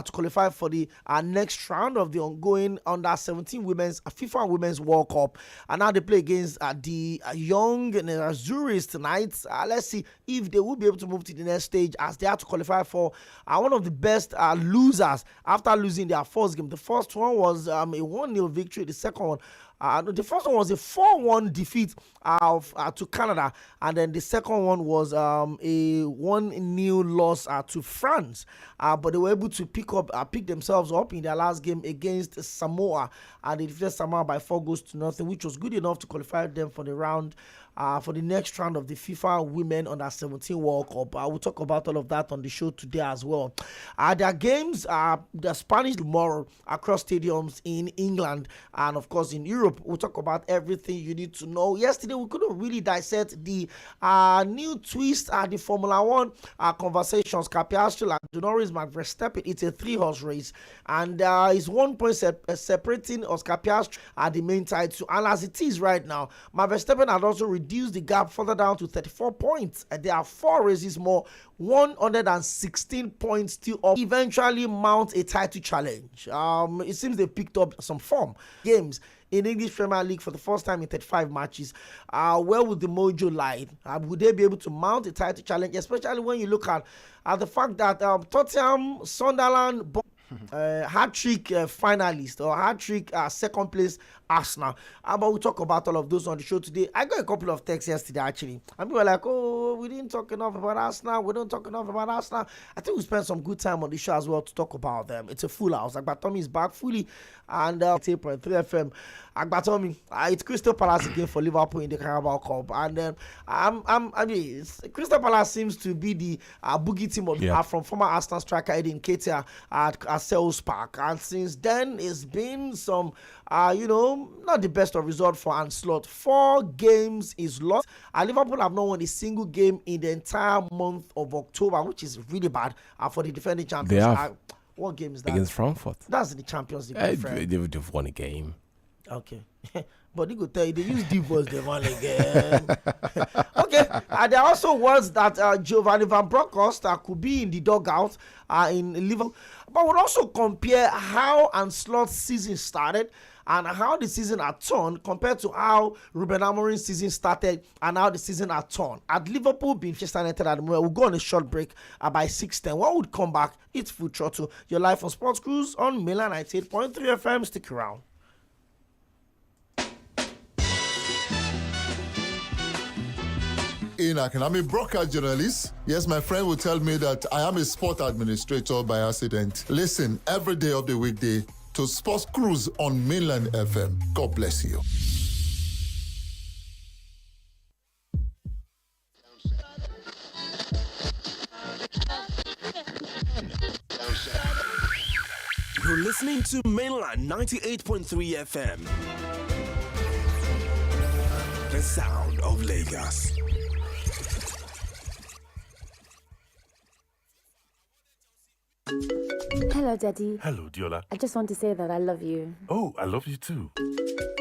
to qualify for the next round of the ongoing under-17 women's FIFA Women's World Cup. And now they play against the young Azuris tonight. Let's see if they will be able to move to the next stage, as they have to qualify for one of the best losers after losing their first game. The first one was a 1-0 victory. The second one, the first one was a 4-1 defeat to Canada, and then the second one was a 1-0 loss to France. But they were able to pick themselves up in their last game against Samoa, and they defeated Samoa by 4-0, which was good enough to qualify them for the round. For the next round of the FIFA Women Under-17 World Cup. We'll talk about all of that on the show today as well. Their games are the Spanish tomorrow across stadiums in England and, of course, in Europe. We'll talk about everything you need to know. Yesterday, we couldn't really dissect the new twist at the Formula One conversations. Piastri and Norris Verstappen. It's a 3-horse race, and it's 1 point separating Oscar Piastri at the main title. And as it is right now, Verstappen had also reduce the gap further down to 34 points. There are 4 races more, 116 points still up. Eventually mount a title challenge. It seems they picked up some form. Games in English Premier League for the first time in 35 matches. Where would the mojo lie? Would they be able to mount a title challenge, especially when you look at the fact that Tottenham, Sunderland, hat-trick finalist or hat-trick second place Arsenal. But we'll talk about all of those on the show today. I got a couple of texts yesterday actually, and people were like, oh, we didn't talk enough about Arsenal, we don't talk enough about Arsenal. I think we spent some good time on the show as well to talk about them. It's a full house. Agbatomi is back fully, and 8.3 FM. Agbatomi, it's Crystal Palace again for Liverpool in the Carabao Cup, and I mean, Crystal Palace seems to be the boogie team of from former Arsenal striker Edin Ketia at Selhurst Park, and since then it's been some not the best of result for Ancelotti. 4 games is lost, and Liverpool have not won a single game in the entire month of October, which is really bad for the defending champions. What game is that? Against Frankfurt. That's in the Champions League. They've won a game. Okay. But they could tell you they use divorce they won again. Okay. There are also words that Giovanni Van Bronckhorst could be in the dugout in Liverpool. But we'll also compare how Ancelotti's season started and how the season had turned compared to how Ruben Amorim's season started and how the season had turned. At Liverpool being Manchester United at the moment, we'll go on a short break by 6:10. When we come back, it's Full Throttle. Your live on Sports Cruise on Milan 98.3 FM. Stick around. I'm a broadcast journalist. Yes, my friend will tell me that I am a sport administrator by accident. Listen every day of the weekday to Sports Cruise on Mainland FM. God bless you. You're listening to Mainland 98.3 FM. The sound of Lagos. Hello, Daddy. Hello, Diola. I just want to say that I love you. Oh, I love you too.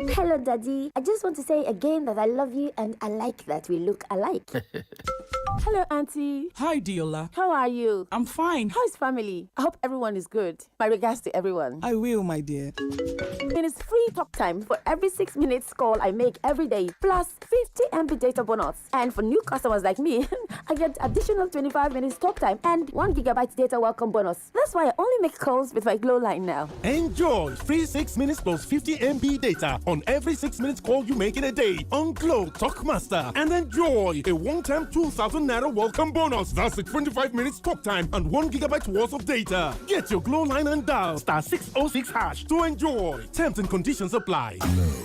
Hello, Daddy. I just want to say again that I love you and I like that we look alike. Hello, Auntie. Hi, Diola. How are you? I'm fine. How's family? I hope everyone is good. My regards to everyone. I will, my dear. It is free talk time for every 6 minutes call I make every day, plus 50 MB data bonus. And for new customers like me, I get additional 25 minutes talk time and 1 GB data welcome bonus. That's why I only make calls with my Glow line now. Enjoy free 6 minutes plus 50 MB data on every 6 minutes call you make in a day on Glow Talkmaster, and enjoy a one-time 2,000 Naira welcome bonus. That's a 25 minutes talk time and 1 GB worth of data. Get your Glow line and dial *606# to enjoy. Terms and conditions apply. Glow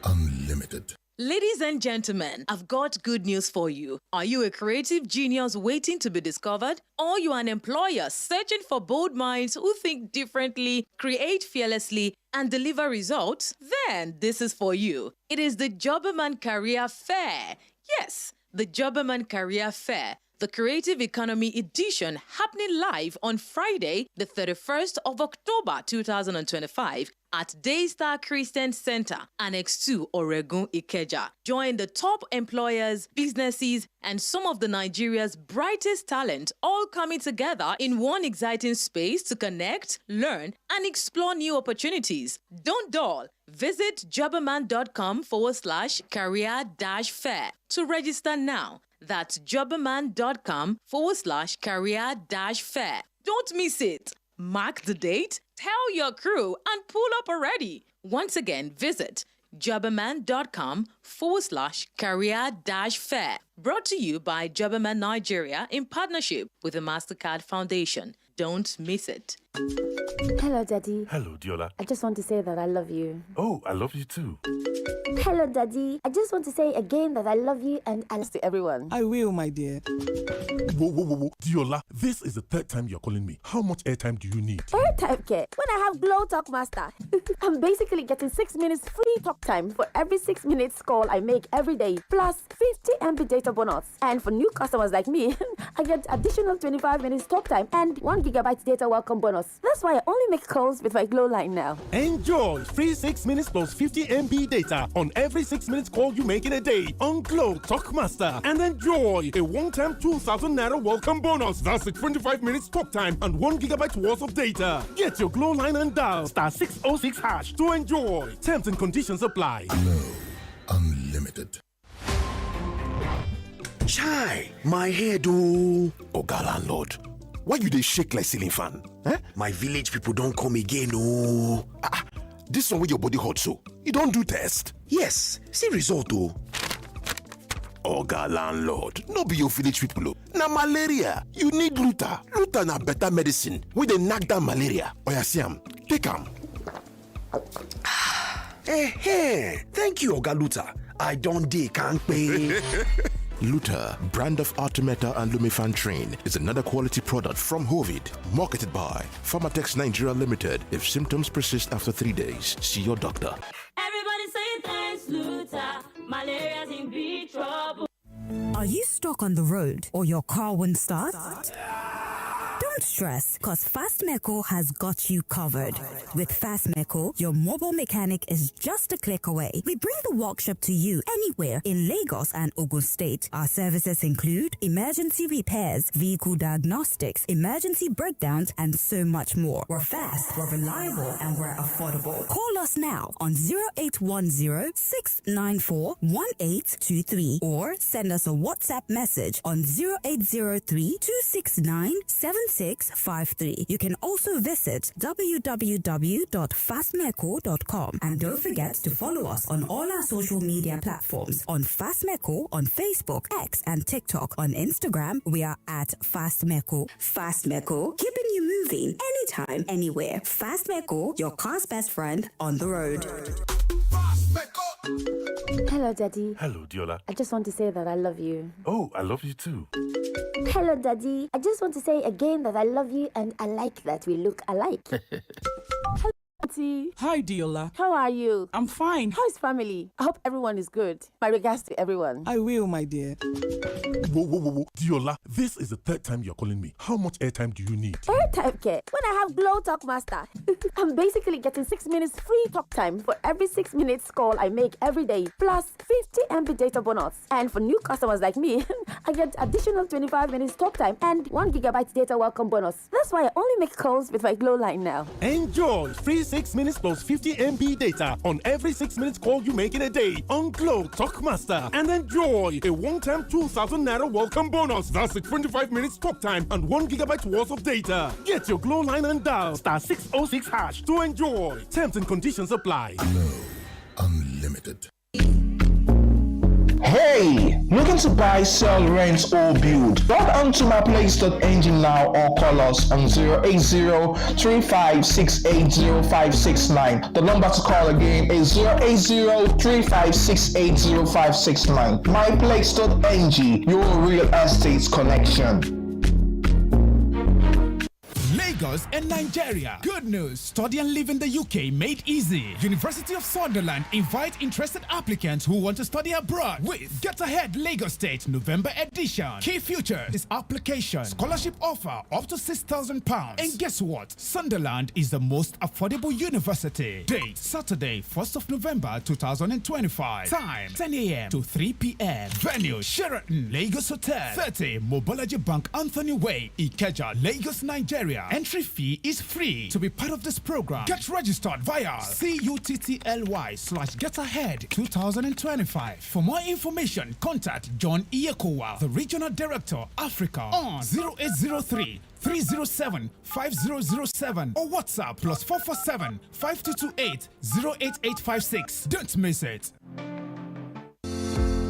Unlimited. Ladies and gentlemen, I've got good news for you. Are you a creative genius waiting to be discovered? Or you are an employer searching for bold minds who think differently, create fearlessly, and deliver results? Then this is for you. It is the Jobberman Career Fair. Yes, the Jobberman Career Fair. the Creative Economy Edition happening live on Friday, the 31st of October 2025 at Daystar Christian Center, Annex 2, Oregun, Ikeja. Join the top employers, businesses, and some of the Nigeria's brightest talent all coming together in one exciting space to connect, learn, and explore new opportunities. Don't dull. Visit jobberman.com/career-fair to register now. That's jobberman.com/career-fair. Don't miss it. Mark the date, tell your crew, and pull up already. Once again, visit jobberman.com/career-fair. Brought to you by Jobberman Nigeria in partnership with the MasterCard Foundation. Don't miss it. Hello, Daddy. Hello, Diola. I just want to say that I love you. Oh, I love you too. Hello, Daddy. I just want to say again that I love you and I love to everyone. I will, my dear. Whoa. Diola, this is the third time you're calling me. How much airtime do you need? Airtime care. When I have Glow Talk Master, I'm basically getting 6 minutes free talk time for every 6 minutes call I make every day, plus 50 MB data bonus. And for new customers like me, I get additional 25 minutes talk time and 1 GB data welcome bonus. That's why I only make calls with my Glow line now. Enjoy free 6 minutes plus 50 MB data on every 6 minutes call you make in a day on Glow Talk Master, and enjoy a one-time 2,000 Naira welcome bonus. That's 25 minutes talk time and 1 GB worth of data. Get your Glow line and dial *606# to enjoy. Terms and conditions apply. Glow Unlimited. Chai, my head oh. Oga landlord, why you dey shake like ceiling fan? Eh? My village people don't come again oh. This one with your body hot so, you don't do test? Yes, see result oh. Oga landlord, no be your village people oh. Na malaria, you need Luta. Luta na better medicine wey dey knack down malaria. Oya see am, take am. Thank you Oga Luta. I don't dey kampe. Luta, brand of Artemata and Lumefantrine, is another quality product from Hovid, marketed by Pharmatex Nigeria Limited. If symptoms persist after 3 days, see your doctor. Everybody say thanks, Luta. Malaria's in big trouble. Are you stuck on the road or your car won't start? Don't stress, because Fastmeco has got you covered. With Fastmeco, your mobile mechanic is just a click away. We bring the workshop to you anywhere in Lagos and Ogun State. Our services include emergency repairs, vehicle diagnostics, emergency breakdowns, and so much more. We're fast, we're reliable, and we're affordable. Call us now on 0810-694-1823 or send us a WhatsApp message on 0803-269-7653. You can also visit www.fastmeco.com, and don't forget to follow us on all our social media platforms. On Fastmeco on Facebook, X, and TikTok. On Instagram, we are at Fastmeco. Fastmeco, keeping you moving anytime, anywhere. Fastmeco, your car's best friend on the road. Hello, Daddy. Hello, Diola. I just want to say that I love you. Oh, I love you too. Hello, Daddy. I just want to say again that I love you and I like that we look alike. Hello, Auntie. Hi, Diola. How are you? I'm fine. How is family? I hope everyone is good. My regards to everyone. I will, my dear. Whoa. Diola, this is the third time you're calling me. How much airtime do you need? Airtime care. When I have Glow Talk Master, I'm basically getting 6 minutes free talk time for every 6 minutes call I make every day, plus 50 MB data bonus. And for new customers like me, I get additional 25 minutes talk time and 1 GB data welcome bonus. That's why I only make calls with my Glow line now. Enjoy free 6 minutes plus 50 MB data on every 6 minutes call you make in a day on Glow Talk Master, and enjoy a one-time 2,000 Naira welcome bonus. That's 25 minutes talk time and 1 GB worth of data. Get your Glow line and dial *606# to enjoy. Terms and conditions apply. Glow Unlimited. Hey, looking to buy, sell, rent, or build? Log on to myplace.ng now or call us on 080-35680569. The number to call again is 080-35680569. myplace.ng, your real estate connection. Lagos, and Nigeria. Good news, study and live in the UK made easy. University of Sunderland invite interested applicants who want to study abroad with Get Ahead Lagos State November edition. Key features is application, scholarship offer up to £6,000. And guess what? Sunderland is the most affordable university. Date Saturday, 1st of November 2025. Time 10 a.m. to 3 p.m. Venue Sheraton Lagos Hotel 30 Mobolaji Bank Anthony Way, Ikeja, Lagos, Nigeria. Entry fee is free. To be part of this program, get registered via CUTTLY/GetAhead 2025. For more information, contact John Iyekowa, the Regional Director, Africa, on 0803 307 5007 or WhatsApp +447 5228 08856. Don't miss it.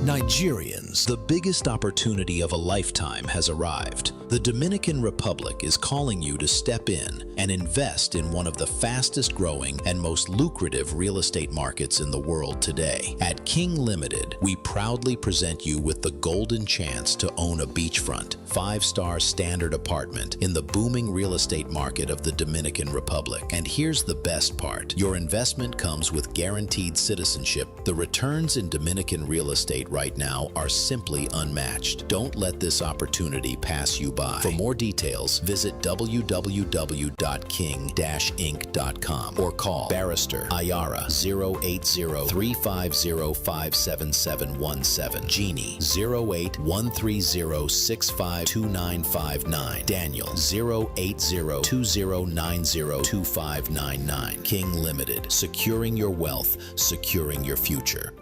Nigerians, the biggest opportunity of a lifetime has arrived. The Dominican Republic is calling you to step in and invest in one of the fastest growing and most lucrative real estate markets in the world today. At King Limited, we proudly present you with the golden chance to own a beachfront, 5-star standard apartment in the booming real estate market of the Dominican Republic. And here's the best part. Your investment comes with guaranteed citizenship. The returns in Dominican real estate right now are simply unmatched. Don't let this opportunity pass you by. For more details, visit www.king-inc.com or call Barrister Ayara 080-350-57717, Jeannie 08130652959, Daniel 08020902599. King Limited, securing your wealth, securing your future.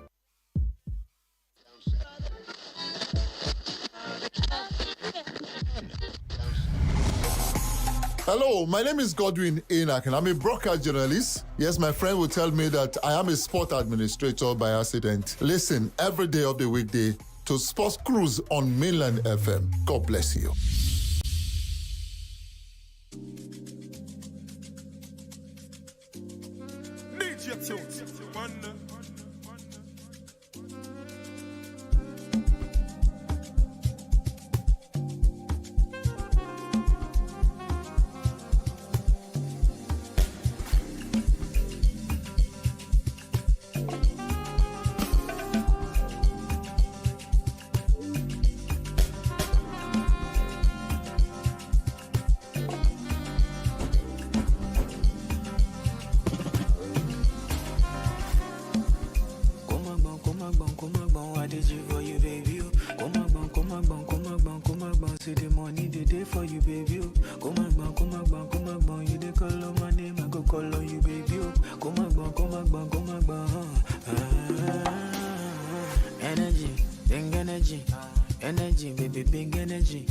Hello, my name is Godwin Enoch, and I'm a broadcast journalist. Yes, my friend will tell me that I am a sport administrator by accident. Listen every day of the weekday to Sports Cruise on Mainland FM. God bless you. Energy, baby, big energy.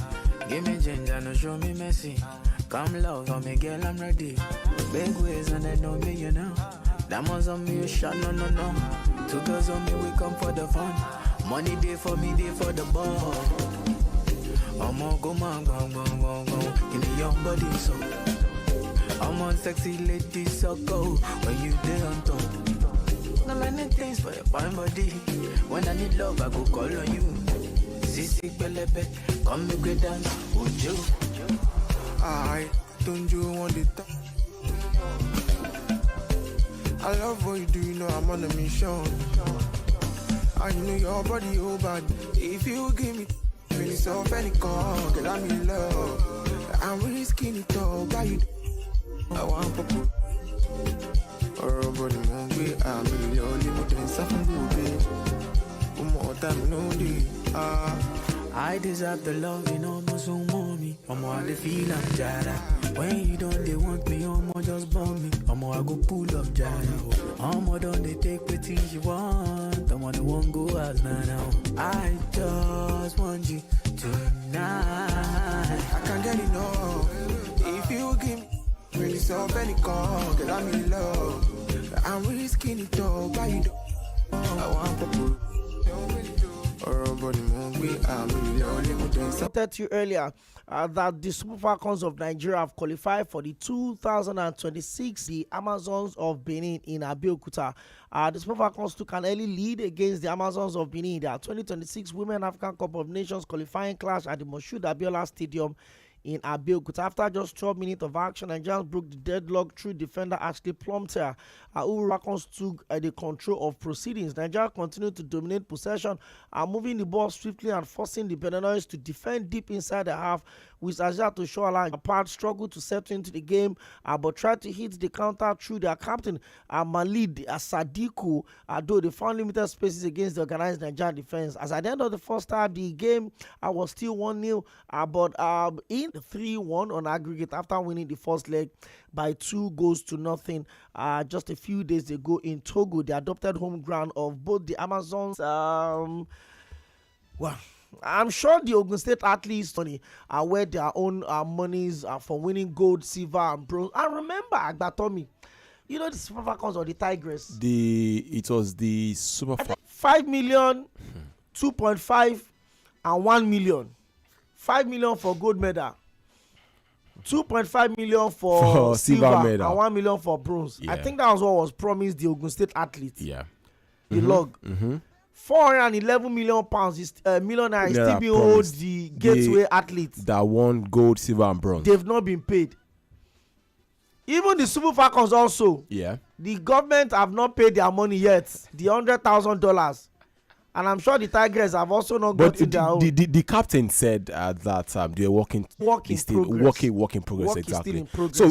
Give me ginger, no show me messy. Come love on me, girl, I'm ready. Big ways and they know me, you know. Diamonds on me, you shot, no. Two girls on me, we come for the fun. Money day for me, day for the ball. I'm on go, man, go. In the young body, so. I'm on sexy lady, so go. When you there on top. No many things for your fine body. When I need love, I go call on you. Sissy Belebe, come make we dance, would you? I don't you want it? I love what you do, you know I'm on a mission. I know your body, oh bad. If you give me really soft any call, girl, I'm in love. I'm risking it all, but you I want purple. Or body movie, I'm really only putting something good. More time, no day. I deserve the love, you know, most so mommy. I'm all the feel I'm jada. When you don't, they want me, I'm just bomb me. I'm all I go pull up jada. I'm all done, they take the things you want. I'm all the one go as now. I just want you tonight. I can't get enough. If you give me really soft any call, girl, I'm in love. I'm risking it all, but you don't. I want purple. I said to you earlier that the Super Falcons of Nigeria have qualified for the 2026 the Amazons of Benin in Abeokuta. The Super Falcons took an early lead against the Amazons of Benin in their 2026 Women African Cup of Nations qualifying clash at the Moshood Abiola Stadium in Abeokuta. After just 12 minutes of action, Nigerians broke the deadlock through defender Ahle Plumter, who took the control of proceedings. Nigeria continued to dominate possession, moving the ball swiftly and forcing the Benin to defend deep inside the half, with Aja Toshoala apart struggled to settle into the game, but tried to hit the counter through their captain Malid Sadiku, though they found limited spaces against the organized Nigerian defense. As at the end of the first half, the game was still 1-0, but in 3-1 on aggregate after winning the first leg by 2-0. Just a few days ago in Togo, the adopted home ground of both the Amazons. Well, I'm sure the Ogun State athletes wear their own monies for winning gold, silver, and bronze. I remember Agbatomi, you know, the Super Falcons or the Tigers. It was the Super 5 million, 2.5, and 1 million. 5 million for gold medal, 2.5 million for silver medal, and 1 million for bronze. Yeah. I think that was what was promised the Ogun State athletes. Yeah. The log. 411 million pounds is millionaire is still being owed the gateway athletes that won gold, silver, and bronze. They've not been paid. Even the Super Falcons also. Yeah. The government have not paid their money yet. The $100,000. And I'm sure the Tigers have also not gotten their own. The captain said that they are work in progress. Exactly. So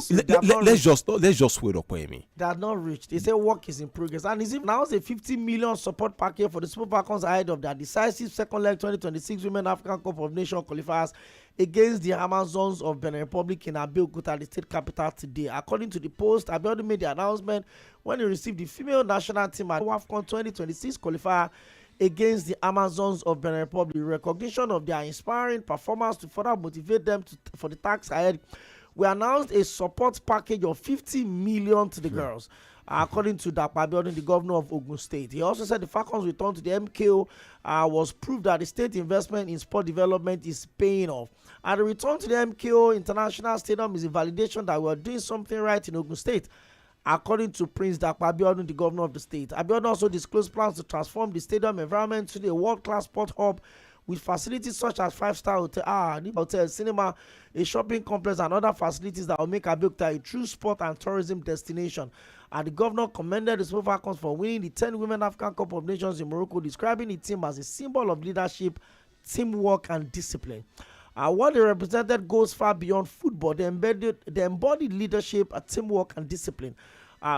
let's just wait up, Amy. They are not reached. They say work is in progress, and is it now a 50 million support package for the Super Falcons ahead of their decisive second leg 2026 Women African Cup of Nations qualifiers against the Amazons of Benin Republic in Abeokuta, the state capital, today. According to the Post, Abiodun made the announcement when he received the female national team at WAFCON 2026 qualifier against the Amazons of Benin Republic. Recognition of their inspiring performance to further motivate them for the task ahead. We announced a support package of 50 million to the girls, according to Dr. Abiodun, the governor of Ogun State. He also said the Falcons' return to the MKO was proof that the state investment in sport development is paying off. And the return to the MKO International Stadium is a validation that we are doing something right in Ogun State, according to Prince Dr. Abiodun, the governor of the state. Abiodun also disclosed plans to transform the stadium environment to a world-class sport hub with facilities such as 5-star hotel, cinema, a shopping complex, and other facilities that will make Abeokuta a true sport and tourism destination. And the governor commended the Super Falcons for winning the 10 Women African Cup of Nations in Morocco, describing the team as a symbol of leadership, teamwork, and discipline. What they represented goes far beyond football. They embodied leadership, teamwork, and discipline.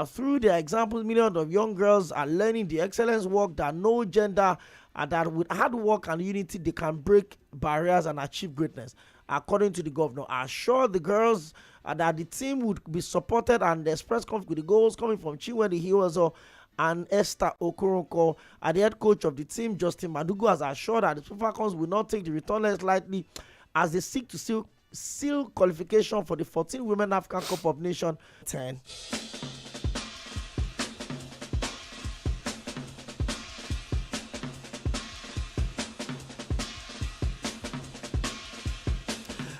Through their examples, millions of young girls are learning the excellence work that no gender, that with hard work and unity, they can break barriers and achieve greatness. According to the governor, I assure the girls that the team would be supported and express confidence with the goals coming from Chinwendu and Esther Okoronkwo. The head coach of the team, Justin Madugu, has assured that the Super Falcons will not take the return less lightly as they seek to seal qualification for the 14 Women African Cup of Nations 10.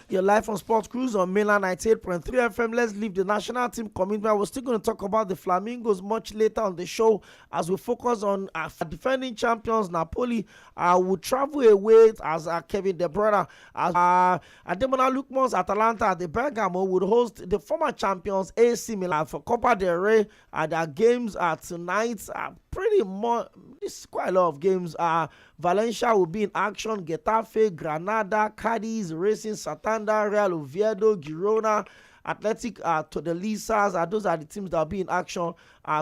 Your life on Sports Cruise on mainland 98.3 FM. Let's leave the national team commitment. We're still going to talk about the Flamingos much later on the show as we focus on defending champions Napoli. Will travel away as Kevin De Bruyne. As Ademola Lookman's Atalanta at the Bergamo would host the former champions AC Milan for Copa del Rey. Their games tonight. Pretty much, this is quite a lot of games. Valencia will be in action. Getafe, Granada, Cadiz, Racing Santander, Real Oviedo, Girona, Athletic to the Lisas. Those are the teams that will be in action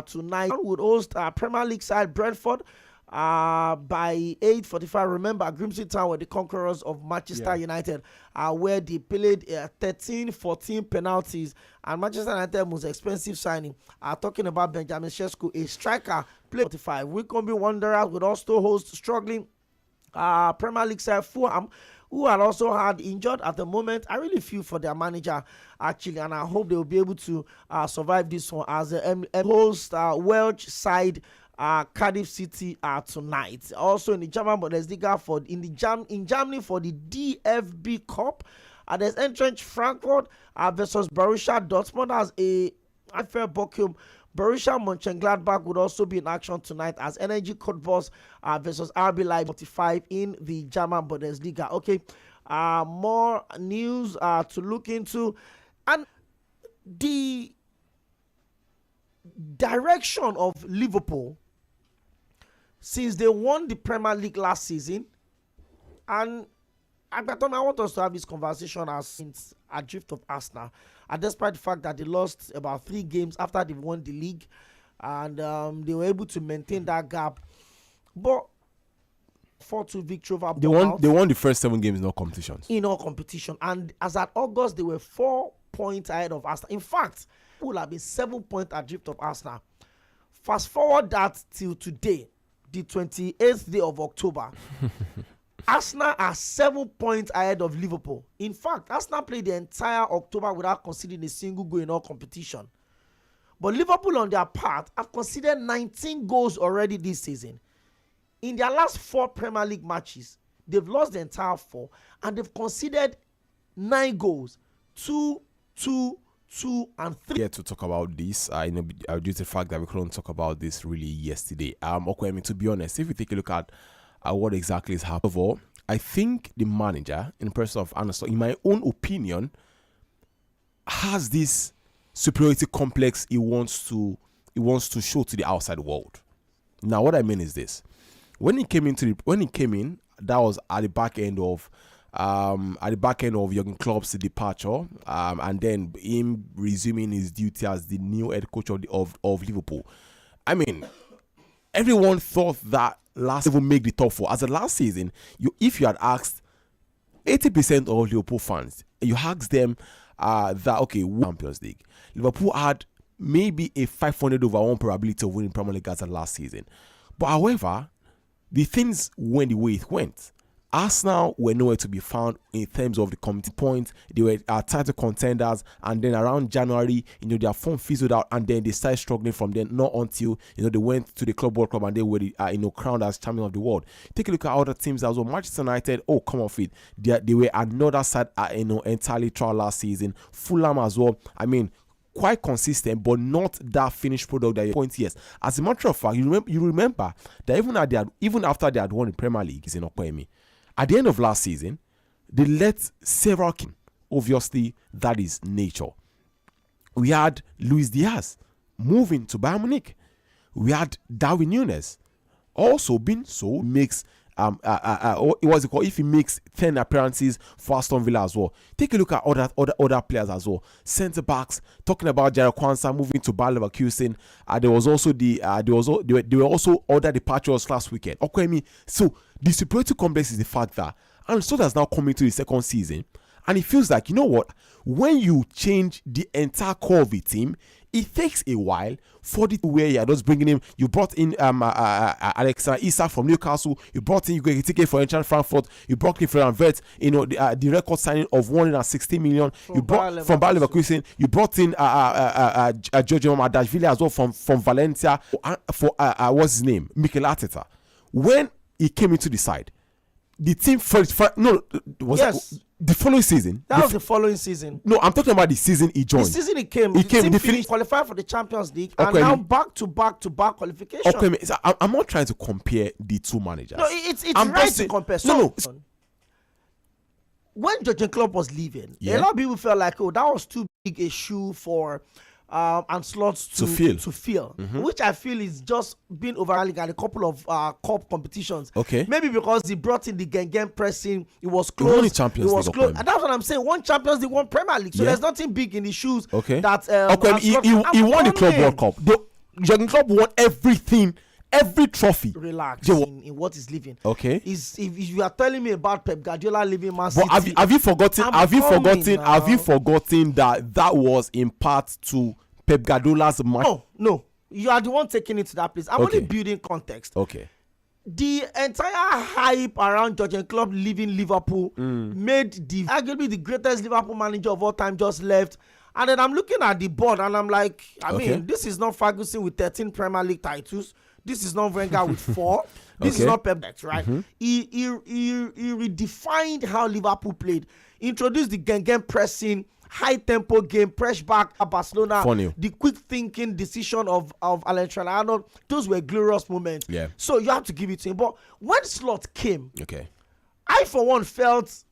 tonight. Would host Premier League side Brentford by 8:45. Remember, Grimsby Town were the conquerors of Manchester United, where they played 13-14 penalties, and Manchester United most expensive signing. Talking about Benjamin Sesko, a striker, played 45. Wycombe Wanderers would also host struggling Premier League side Fulham, who are also had injured at the moment. I really feel for their manager, actually, and I hope they will be able to survive this one as a host Welsh side Cardiff City tonight. Also in the German Bundesliga in Germany for the DFB Cup, there's Eintracht Frankfurt versus Borussia Dortmund as a fair Bochum. Borussia Mönchengladbach would also be in action tonight as Energy Cottbus versus RB Leipzig 45 in the German Bundesliga. Okay, more news to look into, and the direction of Liverpool since they won the Premier League last season. And I want us to have this conversation since adrift of Arsenal, and despite the fact that they lost about 3 games after they won the league, and they were able to maintain that gap, but 4-2 victory over they won the first 7 games in all competitions. And as at August, they were 4 points ahead of Arsenal. In fact, will have been 7 points adrift of Arsenal. Fast forward that till today, the 28th day of October. Arsenal are 7 points ahead of Liverpool. In fact, Arsenal played the entire October without conceding a single goal in all competition. But Liverpool, on their part, have conceded 19 goals already this season. In their last 4 Premier League matches, they've lost the entire 4, and they've conceded 9 goals. 2, 2, 2, and 3. Here to talk about this, due to the fact that we couldn't talk about this really yesterday. To be honest, if you take a look at what exactly is happening, first of all, I think the manager, in the person of Arne Slot, in my own opinion, has this superiority complex he wants to show to the outside world. Now, what I mean is this: when he came in, that was at the back end of Jürgen Klopp's departure, and then him resuming his duty as the new head coach of Liverpool. I mean, everyone thought that last season make the top 4. As of last season, if you had asked 80% of Liverpool fans, you asked them Champions League, Liverpool had maybe a 500/1 probability of winning Premier League as of last season. But however, the things went the way it went. Arsenal were nowhere to be found in terms of the committee points. They were title contenders, and then around January, their form fizzled out, and then they started struggling from then. Not until they went to the Club World Cup and they were crowned as champion of the world. Take a look at other teams as well. Manchester United, come off it. They were another side, entirely trial last season. Fulham as well. I mean, quite consistent, but not that finished product that you point. Yes, as a matter of fact, you remember that even after they had won the Premier League, is in Okoyemi. At the end of last season, they let several, obviously, that is nature. We had Luis Diaz moving to Bayern Munich. We had Darwin Núñez also being sold. Makes if he makes 10 appearances for Aston Villa as well. Take a look at other players as well. Centre backs, talking about Jarell Quansah moving to Bayer Leverkusen. There were also other departures last weekend. So the superiority complex is the fact that and so that's now coming to the second season, and it feels like, when you change the entire core of the team, it takes a while for the where you're just bringing him. You brought in Alexander Isak from Newcastle. You brought in Ygüe for Eintracht Frankfurt. You brought in Florian Wirtz. The record signing of 160 million. You brought from Bayer Leverkusen. You brought in Giorgio Madashvili as well from Valencia. For what's his name, Mikel Arteta. When he came into the side, the team the following season. That was the following season. No, I'm talking about the season he joined. The season he came. They finished qualified for the Champions League, and now back to back qualification. Okay, so I'm not trying to compare the two managers. No, it's right to compare. So, when Jürgen Klopp was leaving, a lot of people felt like, that was too big a shoe for and slots to fill, which I feel is just being overrunning at a couple of cup competitions. Okay, maybe because he brought in the Gengen pressing, it was close. He was close, and that's what I'm saying. One Champions League, one Premier League, so there's nothing big in the shoes. Okay, that he won the Club World Cup. Jürgen Klopp won everything. Every trophy. Relax in what is living. Okay. If you are telling me about Pep Guardiola leaving Man City, but have you forgotten that was in part to Pep Guardiola's match? No. You are the one taking it to that place. I'm only building context. Okay. The entire hype around Jürgen Klopp leaving Liverpool made arguably the greatest Liverpool manager of all time just left. And then I'm looking at the board and I'm like, I mean, this is not Ferguson with 13 Premier League titles. This is not Wenger with 4. This is not Pep, right? He redefined how Liverpool played. Introduced the Gengen pressing, high tempo game, press back at Barcelona. The quick thinking decision of Alan Trelano. Those were glorious moments. Yeah. So you have to give it to him. But when Slot came, okay, I for one felt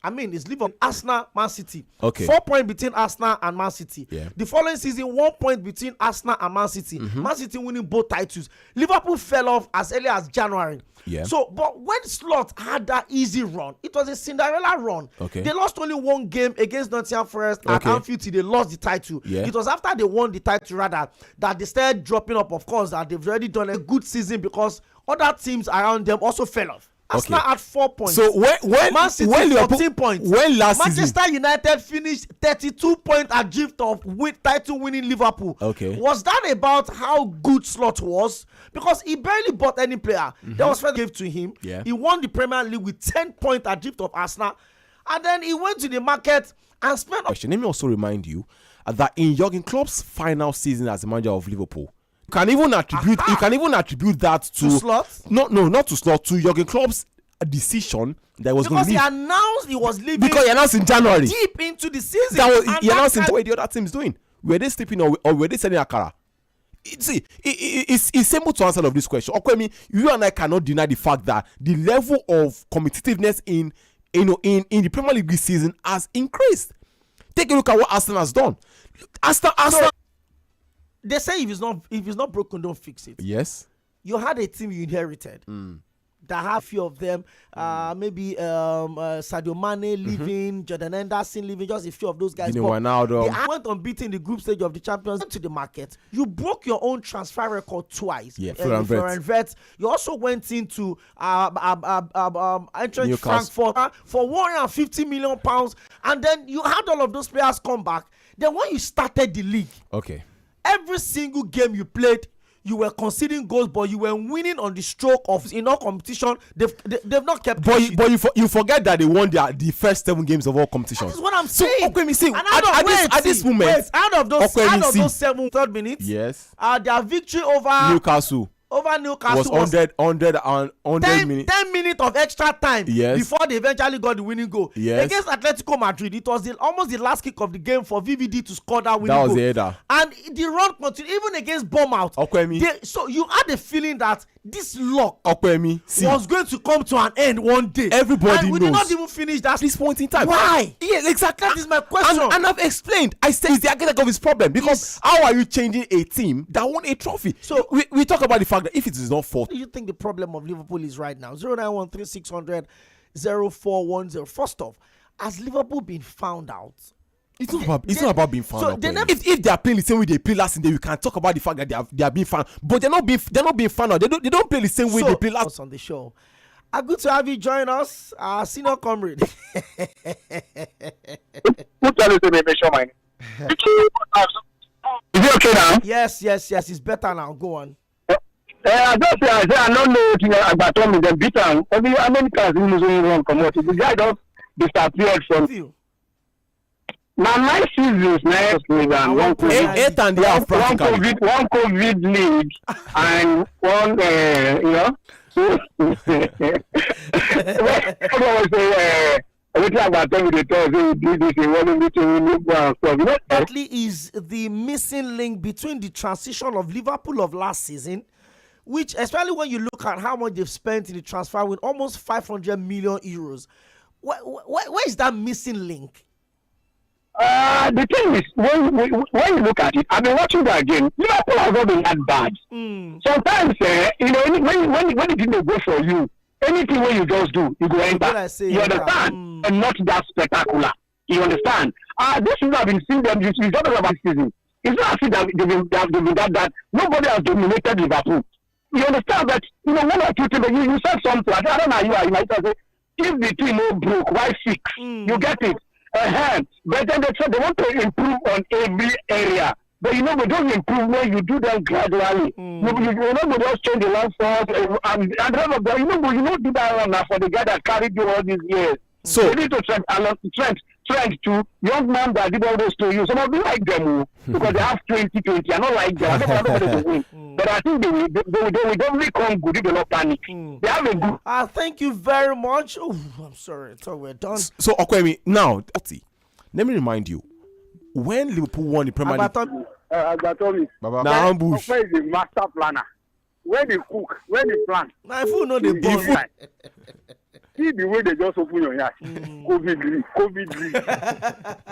I mean, it's Liverpool, Arsenal, Man City. Okay. 4 points between Arsenal and Man City. Yeah. The following season, 1 point between Arsenal and Man City. Man City winning both titles. Liverpool fell off as early as January. Yeah. So, but when Slot had that easy run, it was a Cinderella run. Okay. They lost only 1 game against Nottingham Forest at Anfield till they lost the title. Yeah. It was after they won the title, rather, that they started dropping up, of course, that they've already done a good season because other teams around them also fell off. Arsenal had 4 points. So when Man City when 14 points. When last Manchester season, United finished 32 points adrift of title winning Liverpool. Okay. Was that about how good Slot was? Because he barely bought any player. There was first gave to him. Yeah. He won the Premier League with 10 points adrift of Arsenal. And then he went to the market and spent. Let me also remind you that in Jurgen Klopp's final season as the manager of Liverpool, you can even attribute that to Slot? No, not to Slot, to Jurgen Klopp's decision that was going Because to he announced he was leaving. Because he announced in January. Deep into the season. He announced in what the other team is doing. Were they sleeping or were they selling akara? It's simple to answer of this question. Okay, you and I cannot deny the fact that the level of competitiveness in the Premier League this season has increased. Take a look at what Arsenal has done. Arsenal. They say if it's not broken, don't fix it. Yes. You had a team you inherited. That have few of them, maybe Sadio Mane leaving, Jordan Henderson leaving, just a few of those guys. They went on beating the group stage of the Champions to the market. You broke your own transfer record twice. Yeah, Fʀᴏᴜ. You also went into entrance Frankfurt for £150 million, and then you had all of those players come back. Then when you started the league, okay, every single game you played, you were conceding goals, but you were winning on the stroke of in all competition. They've not kept. But you forget that they won the first 7 games of all competitions. That's what I'm saying. So, at this moment, out of those 7 third minutes, yes, their victory over Newcastle was 100 minutes. 10 minutes of extra time, yes, before they eventually got the winning goal. Yes. Against Atletico Madrid, it was almost the last kick of the game for VVD to score that winning goal. That was the header. And the run continued, even against Bournemouth. So you had the feeling that this luck was going to come to an end one day. Everybody knows. We did not even finish that. This point in time. Why? Yes, exactly. That is my question. And I've explained. I said it's the architect of his problem. Because how are you changing a team that won a trophy? So we talk about the fact that if it is not fault. What do you think the problem of Liverpool is right now? 09136000410. First off, has Liverpool been found out? It's not about being found out. If they are playing the same way they played last season, we can talk about the fact that they are being found. But they're not being found out. They don't play the same way they played last on the show. Good to have you join us, our senior comrade. Is it okay now? Yes, it's better now. Go on. I don't know about Tommy. They beat him. Every Americans who wrong come out. The guy just disappeared from you. Now 9 seasons now. One COVID league and one Exactly is the missing link between the transition of Liverpool of last season, which, especially when you look at how much they've spent in the transfer with almost 500 million euros. Where is that missing link? The thing is, when you look at it, I've been watching that game. Liverpool has not been that bad. Sometimes, when it didn't go for you, anything when you just do, you go enter. You understand? And not that spectacular. You understand? This is I've been seeing them. You talk about this season. It's not as if they've been that. Nobody has dominated Liverpool. You understand that? One or two things. You said something. I don't know how you might say, if the team is broke, why 6? You get it? But then they want to improve on every area. But we don't improve when you do them gradually. You just change the line for and all of that. You don't do that now for the guy that carried you all these years. So you need to trend to young man that did all those to you. Some of you like them because they have 2020. I don't like them. I don't know whether they win. But I think they will definitely come good if they don't panic. They have a good. Thank you very much. Oh, I'm sorry. So we're done. So Okwemi, now, let me remind you, when Liverpool won the Premier League. Now ambush. Okwemi is a master planner. When he cook, when he plan. Now if you know the See the way they just open your eyes. COVID.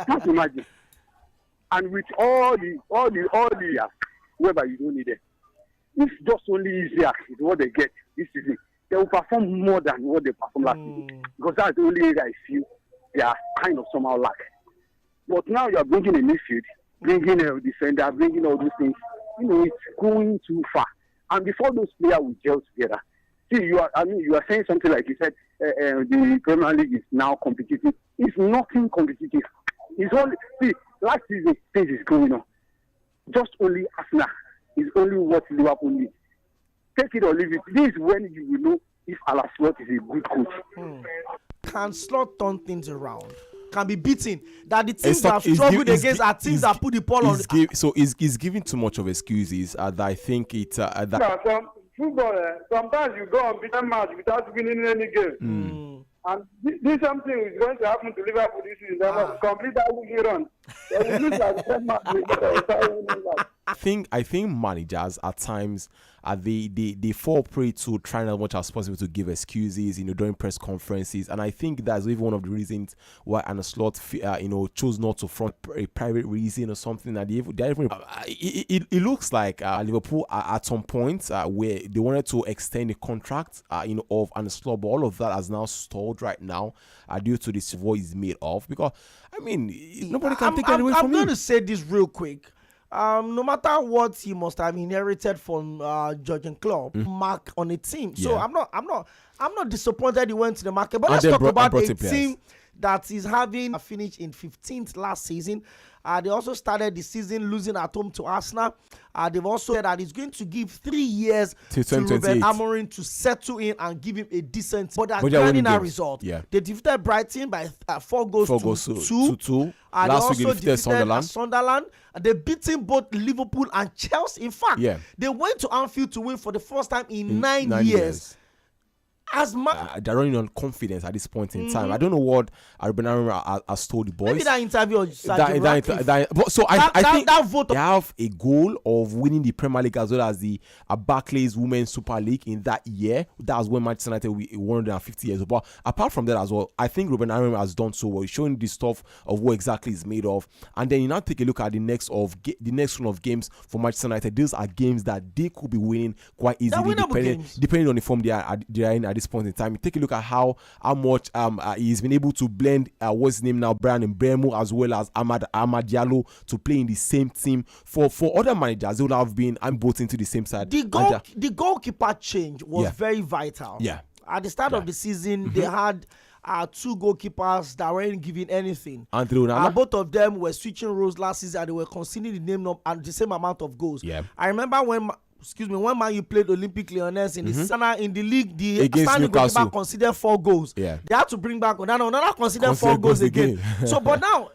Can't imagine. And with all the whereby you don't need it. If just only easier is what they get this season, they will perform more than what they performed last season. Because that's the only area I feel they are kind of somehow lack. But now you are bringing a midfield, bringing a defender, bringing all those things. It's going too far. And before those players will gel together, see, you are saying something like you said, the Premier League is now competitive. It's nothing competitive. It's only, see, last season, things is going on. Just only Arsenal is only what Liverpool needs. Take it or leave it. This is when you will know if Alæ Slot is a good coach. Can Slot turn things around? Can be beaten. That the teams that have struggled against are teams that put the ball on. So he's giving too much of excuses. That I think it. Some football. Sometimes you go on beaten match without winning any game. And this something is going to happen to Liverpool this season. They must complete that winning run. They will lose like 10 matches without winning that. I think managers at times they fall prey to trying as much as possible to give excuses, during press conferences, and I think that's even one of the reasons why Alæ Slot, chose not to front a private reason or something. That it looks like Liverpool at some point where they wanted to extend the contract, of Alæ Slot, but all of that has now stalled right now due to this what is made of. Because nobody can take it away from him. I'm going to say this real quick. No matter what he must have inherited from Jurgen Klopp, mark on a team. So I'm not disappointed he went to the market. But let's talk about a team that is having a finish in 15th last season. They also started the season losing at home to Arsenal. They've also said that it's going to give 3 years to Ruben Amorim to settle in and give him a decent, but they're getting a result. Yeah. They defeated Brighton by 4 goals to 2. Last week they defeated Sunderland. They beaten both Liverpool and Chelsea. In fact, they went to Anfield to win for the first time in 9 years. They're running on confidence at this point in time. I don't know what Ruben Amorim has told the boys. Maybe that interview. I think that vote they have a goal of winning the Premier League as well as the Barclays Women's Super League in that year. That was when Manchester United were 150 years. But apart from that as well, I think Ruben Amorim has done so well, showing the stuff of what exactly is made of. And then you now take a look at the next run of games for Manchester United. These are games that they could be winning quite easily, depending on the form they are in at this point in time. You take a look at how much he's been able to blend what's his name now, Brian Mbeumo, as well as Amad Diallo, to play in the same team. For other managers, they would have been both into the same side. The goalkeeper change was very vital. Yeah. At the start of the season, they had 2 goalkeepers that weren't giving anything. Both of them were switching roles last season, and they were conceding the same amount of goals. Yeah. I remember when Man U played Olympique Lyonnais in the league, the standing goalkeeper conceded 4 goals. Yeah. They had to bring back another considered 4 goals again. So, but now,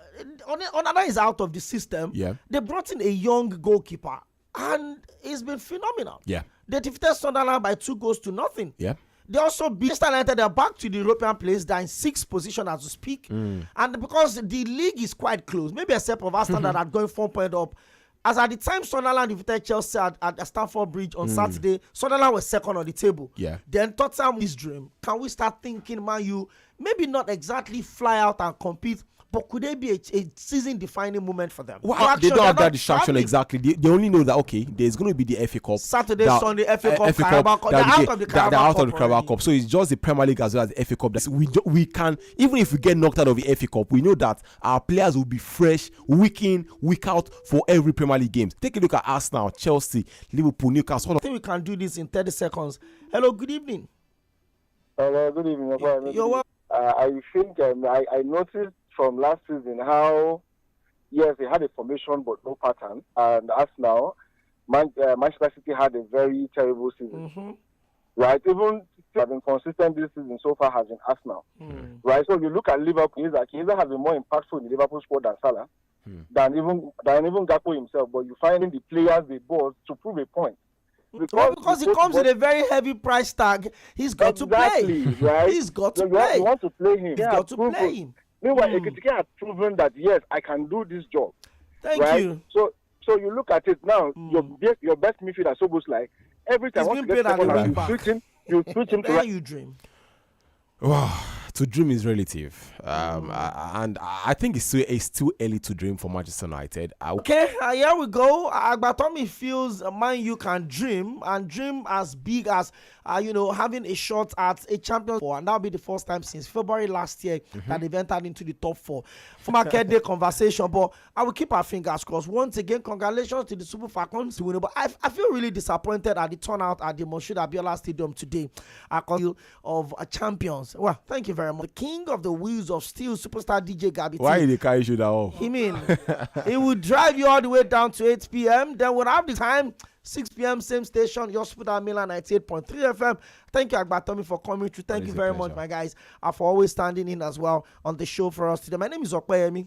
another is out of the system. Yeah. They brought in a young goalkeeper, and it's been phenomenal. Yeah. They defeated Sunderland by 2 goals to nothing. Yeah. They also beat Manchester United. They're back to the European place. They're in 6th position as we speak. And because the league is quite close, maybe except for Arsenal that are going 4 points up. As at the time Sunderland defeated Chelsea at Stamford Bridge on Saturday, Sunderland was 2nd on the table. Yeah. Then Tottenham is dream. Can we start thinking, Man U, maybe not exactly fly out and compete, but could there be a season-defining moment for them? Well, they don't have that distraction exactly. They only know that, okay, there's going to be the FA Cup. Saturday, Sunday, FA Cup, Carabao Cup. They're out of the Carabao Cup. So it's just the Premier League as well as the FA Cup. We can, even if we get knocked out of the FA Cup, we know that our players will be fresh, week in, week out for every Premier League games. Take a look at Arsenal, Chelsea, Liverpool, Newcastle. I think we can do this in 30 seconds. Hello, good evening. Hello, good evening. I think I noticed from last season how, yes, they had a formation but no pattern. And as now, Manchester City had a very terrible season. Right? Even have been consistent this season so far has been Arsenal. Right? So you look at Liverpool, he either has been more impactful in the Liverpool squad than Salah, than even Gakpo himself. But you find in the players they bought to prove a point. Because he comes with a very heavy price tag, he's got to play. Right? He's got to play. You want to play him. He's got to play him. Meanwhile, Ekitike has proven that, yes, I can do this job. Thank you. So you look at it now, your best midfielder, Szoboszlai, every time you switch him to you dream. Wow. To dream is relative, and I think it's too early to dream for Manchester United. Okay, here we go. Agbatomi feels Man U can dream and dream as big as having a shot at a Champions League, and that'll be the first time since February last year that they've entered into the top 4. For market day conversation, but I will keep our fingers crossed. Once again, congratulations to the Super Falcons. But I feel really disappointed at the turnout at the Moshood Abiola Stadium today. Of champions. Well, thank you very much. The king of the wheels of steel, superstar DJ Gabby. Why did they carry you down? He mean, it will drive you all the way down to 8 p.m. Then we'll have the time, 6 p.m. same station, your Super Milan 98.3 FM. Thank you, Agbatomi, for coming through. Thank you very much, my guys, for always standing in as well on the show for us today. My name is Okoyemi.